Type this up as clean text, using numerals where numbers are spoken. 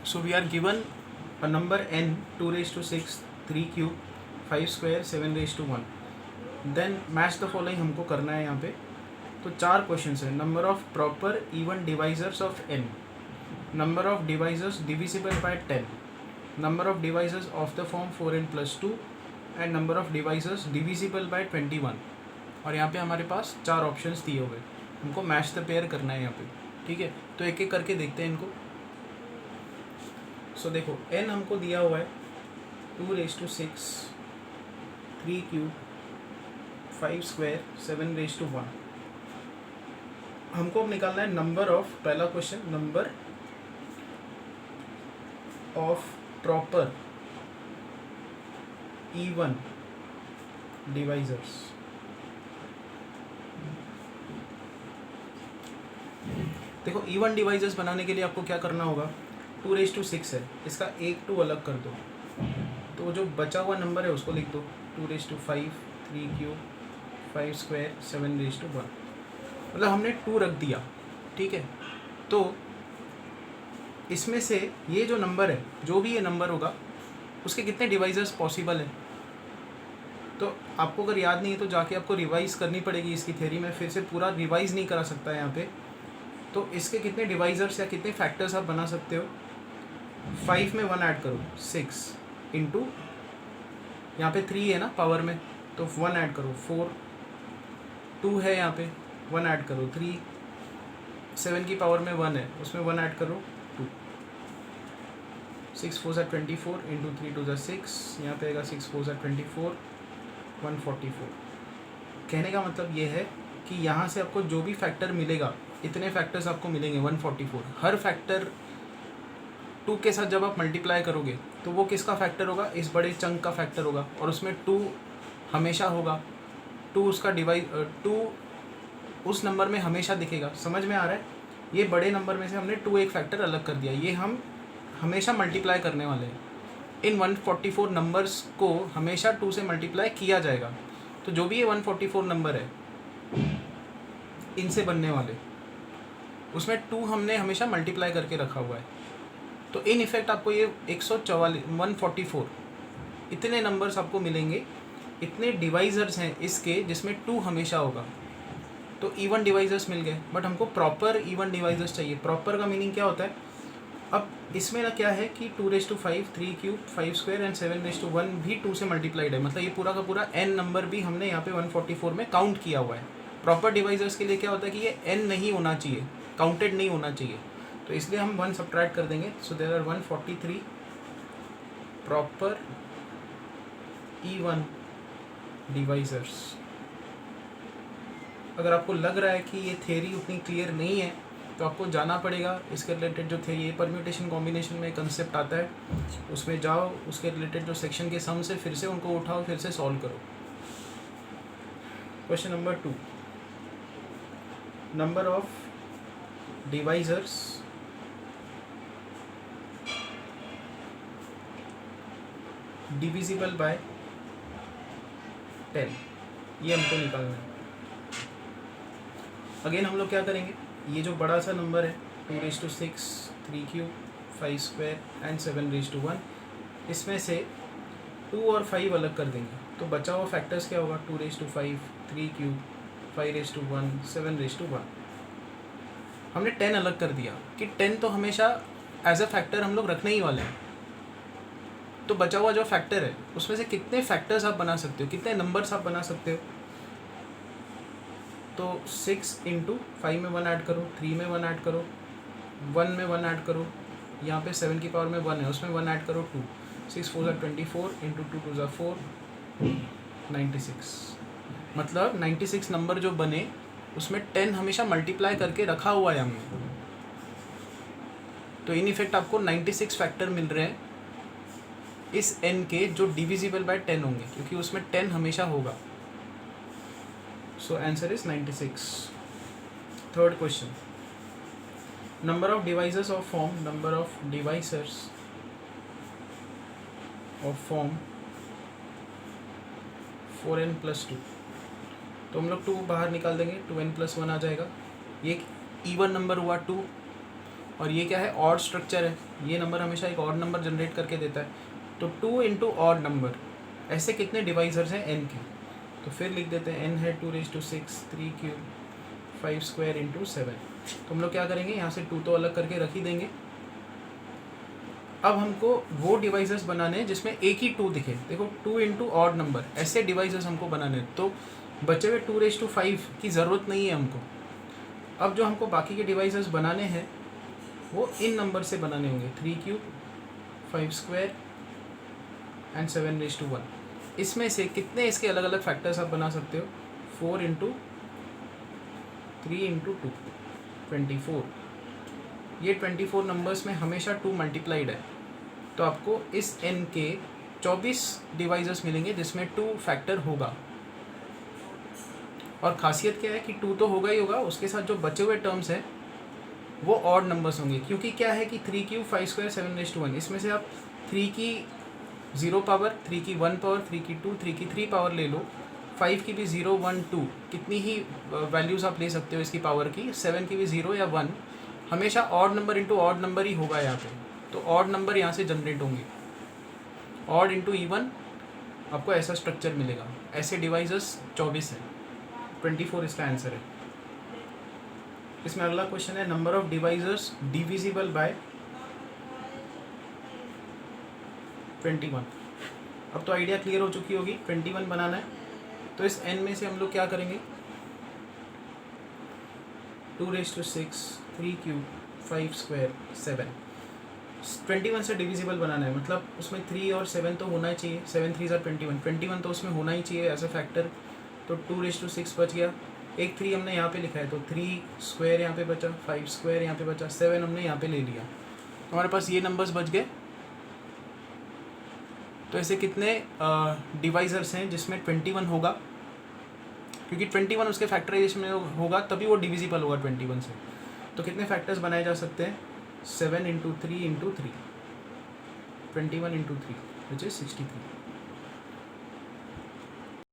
So we are given a number n 2 raised to 6, 3 cube, 5 square, 7 raised to 1. Then match the following हमको करना है यहाँ पे. तो 4 क्वेश्चन है. Number of proper even divisors of n, number of divisors divisible by 10, number of divisors of the form 4n+2 and number of divisors divisible by 21. और यहाँ पे हमारे पास 4 ऑप्शंस दिए हुए. हमको मैच द पेयर करना है यहाँ पे. ठीक है, तो एक एक करके देखते हैं इनको. सो देखो n हमको दिया हुआ है 2 raised to 6, 3 cube, 5 square, 7 raised to 1. हमको अब निकालना है नंबर ऑफ, पहला question, number of proper even divisors. देखो इवन डिवाइजर्स बनाने के लिए आपको क्या करना होगा. 2 raised to 6 है, इसका 1 2 अलग कर दो, तो जो बचा हुआ नंबर है उसको लिख दो 2 raised to 5, 3 cube, 5 square, 7 raised to 1. मतलब हमने 2 रख दिया. ठीक है, तो इसमें से ये जो नंबर है, जो भी ये नंबर होगा, उसके कितने डिवाइजर्स पॉसिबल है. तो आपको अगर याद नहीं है तो जाके आपको रिवाइज़ करनी पड़ेगी इसकी थ्योरी में. फिर से पूरा रिवाइज़ नहीं करा सकता है यहाँ पे. तो इसके कितने डिवाइजर्स या कितने फैक्टर्स आप बना सकते हो. 5 में 1 ऐड करो, 6 इंटू, यहाँ पे 3 है ना पावर में, तो 1 ऐड करो 4, 2 है यहाँ पे 1 ऐड करो 3, 7 की पावर में 1 है उसमें 1 ऐड करो 2, 6 4 24 इंटू 3 2 6, यहाँ पे आएगा 6 4 24, 144. कहने का मतलब ये है कि यहाँ से आपको जो भी फैक्टर मिलेगा, इतने फैक्टर्स आपको मिलेंगे 144. हर फैक्टर 2 के साथ जब आप मल्टीप्लाई करोगे तो वो किसका फैक्टर होगा, इस बड़े चंक का फैक्टर होगा. और उसमें 2 हमेशा होगा. 2 उसका टू उस नंबर में हमेशा दिखेगा. समझ में आ रहा है. ये बड़े नंबर में से हमने 2 एक फैक्टर अलग कर दिया. ये हम हमेशा मल्टीप्लाई करने वाले हैं. इन 144 नंबर्स को हमेशा 2 से मल्टीप्लाई किया जाएगा. तो जो भी ये 144 नंबर है इनसे बनने वाले, उसमें 2 हमने हमेशा मल्टीप्लाई करके रखा हुआ है. तो इन इफेक्ट आपको ये 144 इतने नंबर्स आपको मिलेंगे. इतने डिवाइजर्स हैं इसके जिसमें 2 हमेशा होगा. तो इवन डिवाइजर्स मिल गए. बट हमको प्रॉपर इवन डिवाइजर्स चाहिए. प्रॉपर का मीनिंग क्या होता है. अब इसमें ना क्या है कि 2 raised to 5, 3 cube, 5 square and 7 raised to 1 भी 2 से मल्टीप्लाइड है. मतलब ये पूरा का पूरा n नंबर भी हमने यहाँ पे 144 में काउंट किया हुआ है. प्रॉपर डिवाइजर्स के लिए क्या होता है कि ये n नहीं होना चाहिए, काउंटेड नहीं होना चाहिए. तो इसलिए हम 1 सब्ट्रैक्ट कर देंगे. So there are 143 proper even divisors. अगर आपको लग रहा है कि ये थ्योरी उतनी क्लियर नहीं है तो आपको जाना पड़ेगा इसके रिलेटेड जो थे, ये परम्यूटेशन कॉम्बिनेशन में कंसेप्ट आता है, उसमें जाओ, उसके रिलेटेड जो सेक्शन के सम से फिर से उनको उठाओ, फिर से सॉल्व करो. Question number 2, number of divisors divisible by 10, ये हमको निकालना है. अगेन हम लोग क्या करेंगे, ये जो बड़ा सा नंबर है 2 raised to 6, 3 cube, 5 square and 7 raised to 1, इसमें से 2 और 5 अलग कर देंगे. तो बचा हुआ फैक्टर्स क्या होगा, 2 raised to 5, 3 cube, 5 raised to 1, 7 raised to 1. हमने 10 अलग कर दिया कि 10 तो हमेशा एज अ फैक्टर हम लोग रखने ही वाले हैं. तो बचा हुआ जो फैक्टर है उसमें से कितने फैक्टर्स आप बना सकते हो, कितने नंबर्स आप बना सकते हो. तो 6 इंटू 5 में 1 ऐड करो, 3 में 1 ऐड करो, 1 में 1 ऐड करो, यहाँ पे 7 की पावर में 1 है उसमें 1 ऐड करो 2, 6 4 24 इंटू 2 2 4, 96. मतलब 96 नंबर जो बने उसमें 10 हमेशा मल्टीप्लाई करके रखा हुआ है हमने. तो इन इफेक्ट आपको 96 फैक्टर मिल रहे हैं इस n के जो डिविजिबल बाय 10 होंगे, क्योंकि उसमें 10 हमेशा होगा. So answer is 96. Third question, number of devices of form, number of devices of form 4n+2. तो हम लोग 2 बाहर निकाल देंगे, 2n+1 आ जाएगा. ये इवन नंबर हुआ 2, और ये क्या है, ऑड स्ट्रक्चर है, ये नंबर हमेशा एक ऑड नंबर जनरेट करके देता है। तो 2 इंटू ऑड नंबर, ऐसे कितने डिवाइजर्स हैं n के, तो फिर लिख देते हैं n है 2�6, 3 क्यूब 5 स्क्वायर इंटू 7। तो हम लोग क्या करेंगे, यहाँ से 2 तो अलग करके रख ही देंगे। अब हमको वो डिवाइसेस बनाने हैं जिसमें एक ही 2 दिखे। देखो 2 इंटू ऑड नंबर, ऐसे डिवाइसेस हमको बनाने हैं। तो बचे हुए 2⁵ की ज़रूरत नहीं है हमको। अब जो हमको बाकी के डिवाइसेस बनाने हैं वो इन नंबर से बनाने होंगे, 3 क्यूब 5 स्क्वायर एंड 7⁻1। इसमें से कितने इसके अलग अलग फैक्टर्स आप बना सकते हो, 4 इंटू 3 इंटू 2 24। ये 24 नंबर्स में हमेशा 2 मल्टीप्लाइड है। तो आपको इस n के 24 डिवाइसेस मिलेंगे जिसमें 2 फैक्टर होगा। और ख़ासियत क्या है कि 2 तो होगा ही होगा, उसके साथ जो बचे हुए टर्म्स हैं वो ऑड नंबर्स होंगे। क्योंकि क्या है कि 3 क्यूब 5 स्क्वायर 7⁻1, इसमें से आप 3 की 0 पावर, 3 की 1 पावर, 3 की 2, 3 की 3 पावर ले लो, 5 की भी 0 1 2 कितनी ही वैल्यूज़ आप ले सकते हो इसकी पावर की, 7 की भी 0 या 1, हमेशा odd number into odd number ही होगा यहाँ पे। तो ऑड नंबर यहाँ से जनरेट होंगे, ऑड इंटू इवन, आपको ऐसा स्ट्रक्चर मिलेगा। ऐसे डिवाइसेस 24 है, 24 इसका आंसर है। इसमें अगला क्वेश्चन है, number of devices divisible by 21। अब तो आइडिया क्लियर हो चुकी होगी, 21 बनाना है। तो इस n में से हम लोग क्या करेंगे, 2�6, 3 क्यूब 5 स्क्वायर 7। 21 से डिविजिबल बनाना है, मतलब उसमें 3 और 7 तो होना ही चाहिए, 7 3 21 तो उसमें होना ही चाहिए एज अ फैक्टर। तो 2�6 बच गया, एक 3 हमने यहाँ पे लिखा है, तो 3 स्क्वायर यहाँ पे बचा, 5 स्क्वायर यहाँ पे बचा, 7 हमने यहाँ पे ले लिया। तो हमारे पास ये नंबर्स बच गए। तो ऐसे कितने डिवाइजर्स हैं जिसमें 21 होगा, क्योंकि 21 उसके फैक्टराइजेशन में होगा तभी वो डिविजिबल होगा 21 से। तो कितने फैक्टर्स बनाए जा सकते हैं, 7 into 3 into 3, 21 into 3 which is 63।